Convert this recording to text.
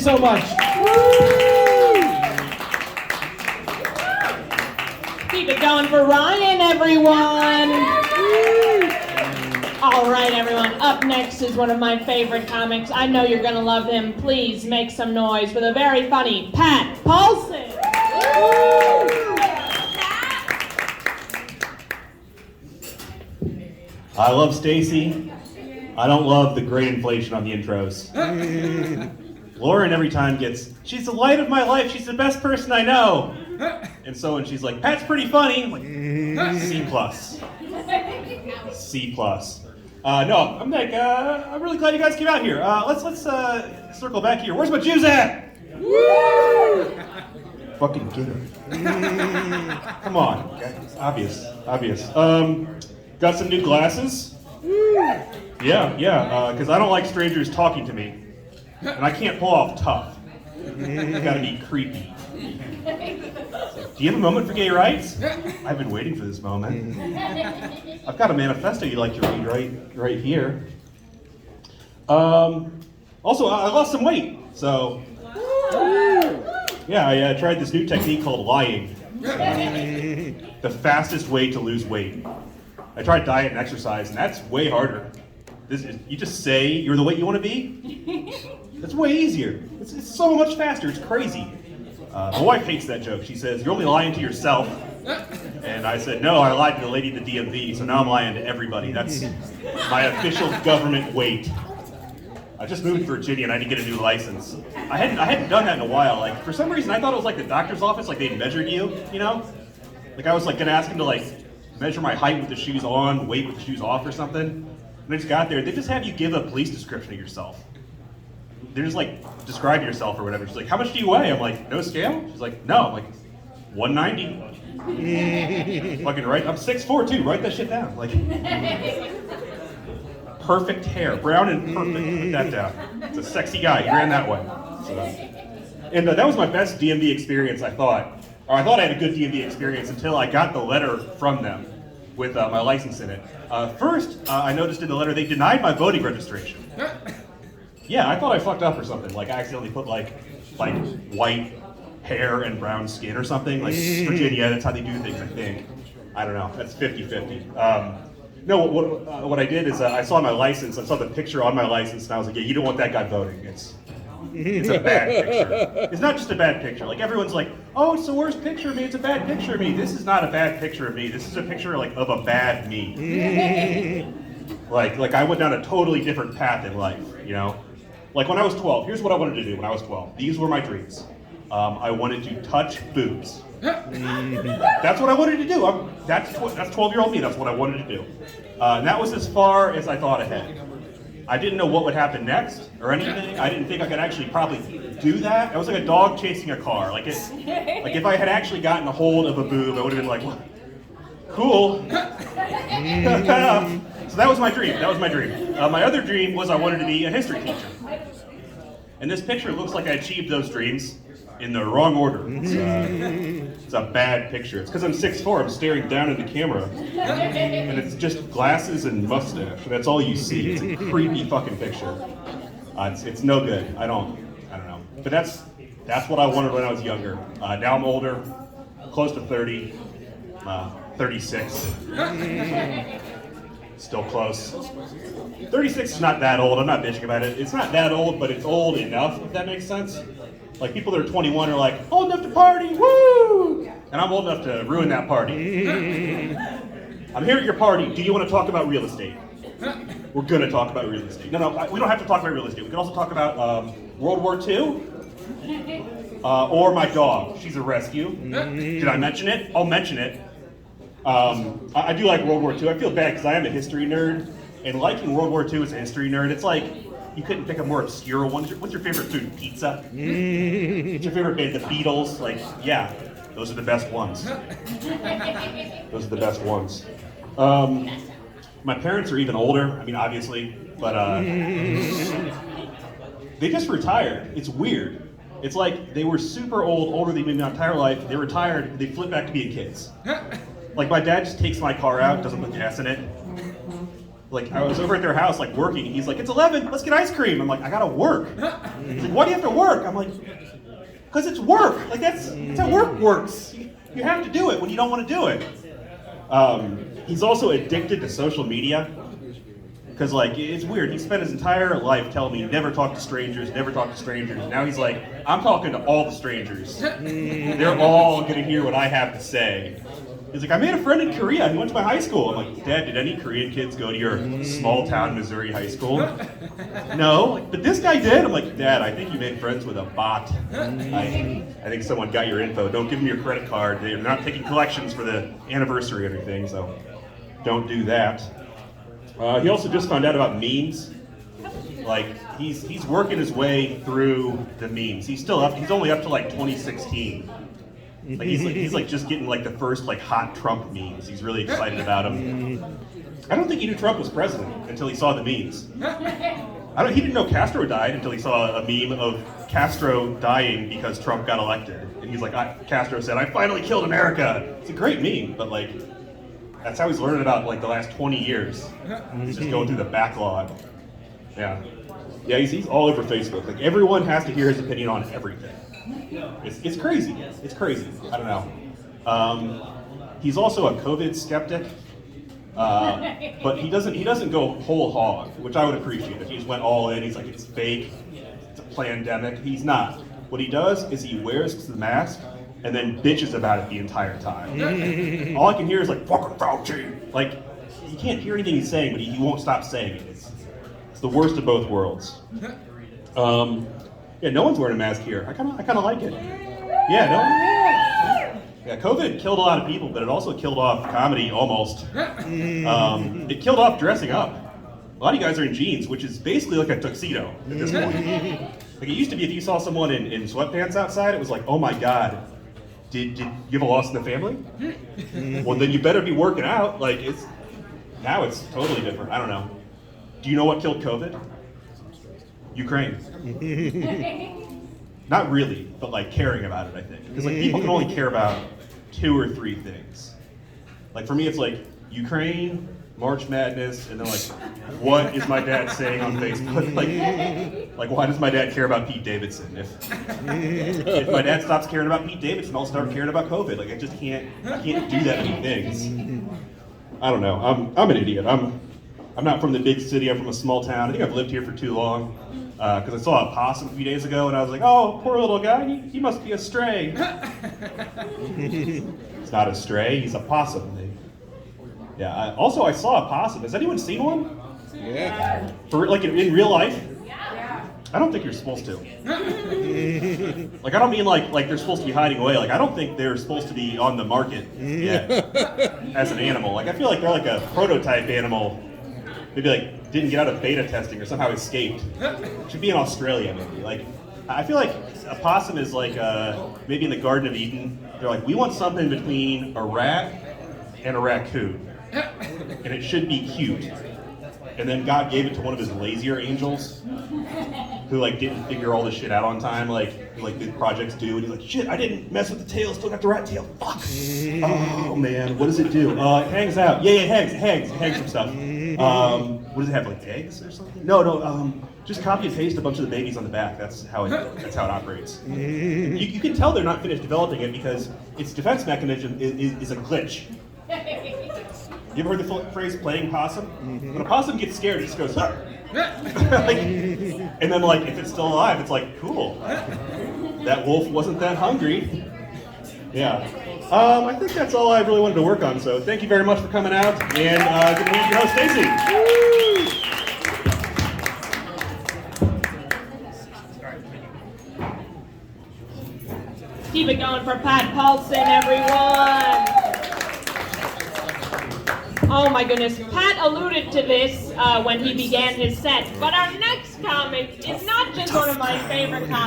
so much. Keep it going for Ryan, everyone. All right, everyone. Up next is one of my favorite comics. I know you're going to love him. Please make some noise for the very funny Pat Paulson. I love Stacy. I don't love the great inflation on the intros. Lauren every time gets, she's the light of my life, she's the best person I know. And so when she's like, Pat's pretty funny, I'm like, C plus. C plus. No, I'm like, I'm really glad you guys came out here. Let's circle back here. Where's my Jews at? Fucking get him. Come on, obvious. Got some new glasses. Yeah, because I don't like strangers talking to me. And I can't pull off tough. It's gotta be creepy. Do you have a moment for gay rights? I've been waiting for this moment. I've got a manifesto you'd like to read right here. Also, I lost some weight, so yeah, I tried this new technique called lying. The fastest way to lose weight. I tried diet and exercise, and that's way harder. You just say you're the weight you want to be. It's way easier. It's so much faster. It's crazy. My wife hates that joke. She says, you're only lying to yourself. And I said, no, I lied to the lady at the DMV, so now I'm lying to everybody. That's my official government weight. I just moved to Virginia and I had to get a new license. I hadn't done that in a while. Like, for some reason, I thought it was like the doctor's office, like they measured you, you know? Like I was like gonna ask him to like measure my height with the shoes on, weight with the shoes off or something. And I just got there, they just have you give a police description of yourself. They're just like, describe yourself or whatever. She's like, how much do you weigh? I'm like, no scale? She's like, no. I'm like, 190. Fucking right, I'm 6'4" too, write that shit down. Like, perfect hair, brown and perfect, put that down. It's a sexy guy, he ran that way. So, and that was my best DMV experience, I thought. Or I thought I had a good DMV experience until I got the letter from them with my license in it. First, I noticed in the letter they denied my voting registration. Yeah, I thought I fucked up or something. Like I accidentally put like white hair and brown skin or something. Like Virginia, that's how they do things, I think. I don't know, that's 50-50. No, what I did is I saw my license, I saw the picture on my license, and I was like, yeah, you don't want that guy voting. It's a bad picture. It's not just a bad picture. Like everyone's like, oh, it's the worst picture of me, it's a bad picture of me. This is not a bad picture of me. This is a picture like of a bad me. like I went down a totally different path in life, you know? Like when I was 12, here's what I wanted to do when I was 12. These were my dreams. I wanted to touch boobs. That's what I wanted to do. That's 12-year-old me, that's what I wanted to do. And that was as far as I thought ahead. I didn't know what would happen next or anything. I didn't think I could actually probably do that. I was like a dog chasing a car. Like if I had actually gotten a hold of a boob, I would have been like, well, cool. So that was my dream. My other dream was I wanted to be a history teacher. And this picture looks like I achieved those dreams in the wrong order. It's a bad picture. It's because I'm 6'4", I'm staring down at the camera. And it's just glasses and mustache. That's all you see. It's a creepy fucking picture. It's no good. I don't know. But that's what I wanted when I was younger. Now I'm older, close to 30, 36. Still close. 36 is not that old, I'm not bitching about it. It's not that old, but it's old enough, if that makes sense. Like people that are 21 are like, old enough to party, woo! And I'm old enough to ruin that party. I'm here at your party, do you want to talk about real estate? We're gonna talk about real estate. No, we don't have to talk about real estate. We can also talk about World War II, or my dog. She's a rescue. Did I mention it? I'll mention it. I do like World War II. I feel bad because I am a history nerd, and liking World War II as a history nerd, it's like, you couldn't pick a more obscure one. What's your favorite food? Pizza? What's your favorite band? The Beatles? Like, yeah, those are the best ones. Those are the best ones. My parents are even older, I mean, obviously, but they just retired. It's weird. It's like they were super old, older than me my entire life. They retired, they flipped back to being kids. Like my dad just takes my car out, doesn't put gas in it. Like, I was over at their house, like, working. He's like, it's 11, let's get ice cream. I'm like, I gotta work. He's like, why do you have to work? I'm like, because it's work. Like, that's how work works. You have to do it when you don't want to do it. He's also addicted to social media. Because, like, it's weird. He spent his entire life telling me, never talk to strangers, never talk to strangers. Now he's like, I'm talking to all the strangers. They're all going to hear what I have to say. He's like, I made a friend in Korea. He went to my high school. I'm like, Dad, did any Korean kids go to your small town Missouri high school? No, but this guy did. I'm like, Dad, I think you made friends with a bot. I think someone got your info. Don't give them your credit card. They're not taking collections for the anniversary or anything, so don't do that. He also just found out about memes. Like, he's working his way through the memes. He's only up to like 2016. Like he's like just getting like the first like hot Trump memes. He's really excited about them. I don't think he knew Trump was president until he saw the memes. He didn't know Castro died until he saw a meme of Castro dying because Trump got elected. And he's like, Castro said, I finally killed America. It's a great meme, but like, that's how he's learning about like the last 20 years. He's just going through the backlog. Yeah, he's all over Facebook. Like, everyone has to hear his opinion on everything. It's crazy. It's crazy. I don't know. He's also a COVID skeptic, but he doesn't go whole hog, which I would appreciate. If he just went all in, he's like, it's fake, it's a pandemic. He's not. What he does is he wears the mask and then bitches about it the entire time. All I can hear is like, fucking Fauci. Like, you can't hear anything he's saying, but he won't stop saying it. It's the worst of both worlds. Yeah, no one's wearing a mask here. I kind of like it. Yeah, COVID killed a lot of people, but it also killed off comedy almost. It killed off dressing up. A lot of you guys are in jeans, which is basically like a tuxedo at this point. Like, it used to be if you saw someone in sweatpants outside, it was like, oh my God, did you have a loss in the family? Well, then you better be working out. Like, now it's totally different. I don't know. Do you know what killed COVID? Ukraine. Not really, but like caring about it, I think. Because like people can only care about 2 or 3 things. Like for me, it's like Ukraine, March Madness, and then like, what is my dad saying on Facebook? Like why does my dad care about Pete Davidson? If my dad stops caring about Pete Davidson, I'll start caring about COVID. Like I can't do that many things. I don't know. I'm an idiot. I'm not from the big city. I'm from a small town. I think I've lived here for too long. Because I saw a possum a few days ago, and I was like, oh, poor little guy, he must be a stray. He's not a stray, he's a possum. Yeah, also I saw a possum. Has anyone seen one? Yeah. For like in real life? Yeah. I don't think you're supposed to. Like, I don't mean like they're supposed to be hiding away. Like, I don't think they're supposed to be on the market yet as an animal. Like, I feel like they're like a prototype animal. Maybe like didn't get out of beta testing or somehow escaped. Should be in Australia maybe. Like, I feel like a possum is like maybe in the Garden of Eden. They're like, we want something between a rat and a raccoon, and it should be cute. And then God gave it to one of his lazier angels, who like didn't figure all this shit out on time, like the projects do. And he's like, shit, I didn't mess with the tail, still got the rat tail. Fuck. Oh man, what does it do? It hangs out. Yeah, it hangs from stuff. What does it have, like eggs or something? No. Just copy and paste a bunch of the babies on the back. That's how it operates. You can tell they're not finished developing it because its defense mechanism is a glitch. You ever heard the phrase "playing possum"? When a possum gets scared, it just goes, "Huh." Like, and then like if it's still alive, it's like, cool. That wolf wasn't that hungry. Yeah. I think that's all I really wanted to work on. So thank you very much for coming out, and good to meet your host, Stacy. Keep it going for Pat Paulson, everyone. Oh my goodness, Pat alluded to this when he began his set, but our next comic is not just one of my favorite comics.